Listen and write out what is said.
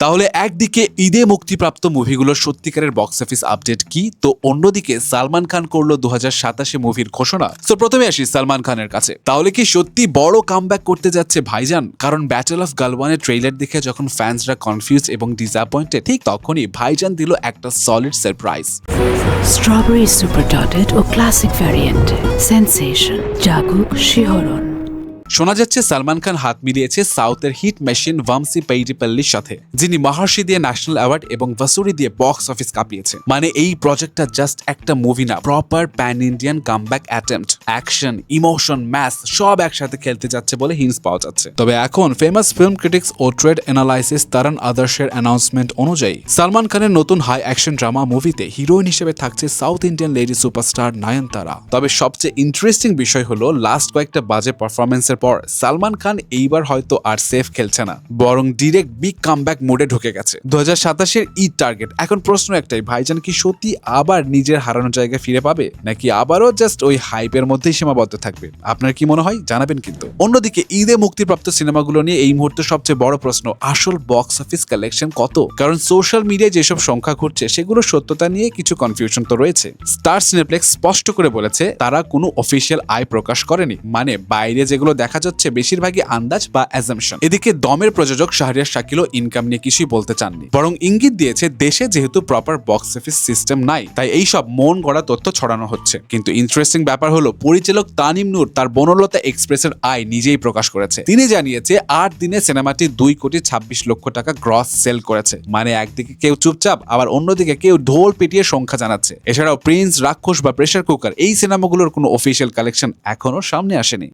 তাহলে একদিকে ঈদে মুক্তিপ্রাপ্ত মুভিগুলোর সত্যিকারের বক্স অফিস আপডেট কি, তো অন্যদিকে সালমান খান করলো 2027 মুভির ঘোষণা। তো প্রথমে আসি সালমান খানের কাছে। তাহলে কি সত্যি বড় কামব্যাক করতে যাচ্ছে ভাইজান? কারণ ব্যাটল অফ গালওয়ানের ট্রেইলার দেখে যখন ফ্যান্সরা কনফিউজ এবং ডিসঅ্যাপয়েন্টেড, ঠিক তখনই ভাইজান দিল একটা solid surprise. Strawberry super dotted ও ক্লাসিক ভ্যারিয়েন্টে সেন্সেশন জাগুক শিহরণ। শোনা যাচ্ছে সালমান খান হাত মিলিয়েছে সাউথের হিট মেশিন ভামসি পেইডিপল্লির সাথে, যিনি মহর্ষি দিয়ে ন্যাশনাল অ্যাওয়ার্ড এবং ভাসুরি দিয়ে বক্স অফিস কাঁপিয়েছে। মানে এই প্রজেক্টটা জাস্ট একটা মুভি না, proper pan Indian comeback attempt. Action, emotion, math সব একসাথে খেলতে যাচ্ছে বলে হিন্টস পাওয়া যাচ্ছে। তবে এখন ফেমাস ফিল্ম ক্রিটিক্স ও ট্রেড অ্যানালাইসিস তারান আদর্শের অ্যানাউন্সমেন্ট অনুযায়ী সালমান খানের নতুন হাই অ্যাকশন ড্রামা মুভিতে হিরোইন হিসেবে থাকছে সাউথ ইন্ডিয়ান লেডি সুপারস্টার নয়নতারা। তবে সবচেয়ে ইন্টারেস্টিং বিষয় হলো লাস্ট কয়েকটা বাজে পারফরমেন্সের পর সালমান খান এইবার হয়তো আর সেফ খেলছে না, বরং ডিরেক্ট বিগ কামব্যাক মোডে ঢুকে গেছে। 2027 ঈদ টার্গেট। এখন প্রশ্ন একটাই, ভাইজান কি সত্যি আবার নিজের হারানো জায়গায় ফিরে পাবে, নাকি আবারও জাস্ট ওই হাইপের মধ্যেই সীমাবদ্ধ থাকবে? আপনার কি মনে হয় জানাবেন কিন্তু। অন্যদিকে ঈদে মুক্তিপ্রাপ্ত সিনেমাগুলো নিয়ে এই মুহূর্তে সবচেয়ে বড় প্রশ্ন, আসল বক্স অফিস কালেকশন কত? কারণ সোশ্যাল মিডিয়ায় যেসব সংখ্যা ঘুরছে সেগুলোর সত্যতা নিয়ে কিছু কনফিউশন তো রয়েছে। স্টার সিনেপ্লেক্স স্পষ্ট করে বলেছে তারা কোনো অফিসিয়াল আয় প্রকাশ করেনি, মানে বাইরে যেগুলো দেখা যাচ্ছে বেশিরভাগই আন্দাজ বা অ্যাজাম্পশন। এদিকে দমের প্রযোজক শাহরিয়ার শাকিলও ইনকাম নিয়ে কিছুই বলতে চাননি, বরং ইঙ্গিত দিয়েছে দেশে যেহেতু প্রপার বক্স অফিস সিস্টেম নাই, তাই এইসব মন গড়া তথ্য ছড়ানো হচ্ছে। কিন্তু ইন্টারেস্টিং ব্যাপার হলো পরিচালক তানিম নূর তার বনলতা এক্সপ্রেসের আয় নিজেই প্রকাশ করেছে। তিনি জানিয়েছে 8 দিনে সিনেমাটি 2,26,00,000 টাকা গ্রস সেল করেছে। মানে একদিকে কেউ চুপচাপ, আবার অন্যদিকে কেউ ঢোল পিটিয়ে সংখ্যা জানাচ্ছে। এছাড়াও প্রিন্স, রাক্ষস বা প্রেসার কুকার এই সিনেমাগুলোর কোনো অফিসিয়াল কালেকশন এখনো সামনে আসেনি।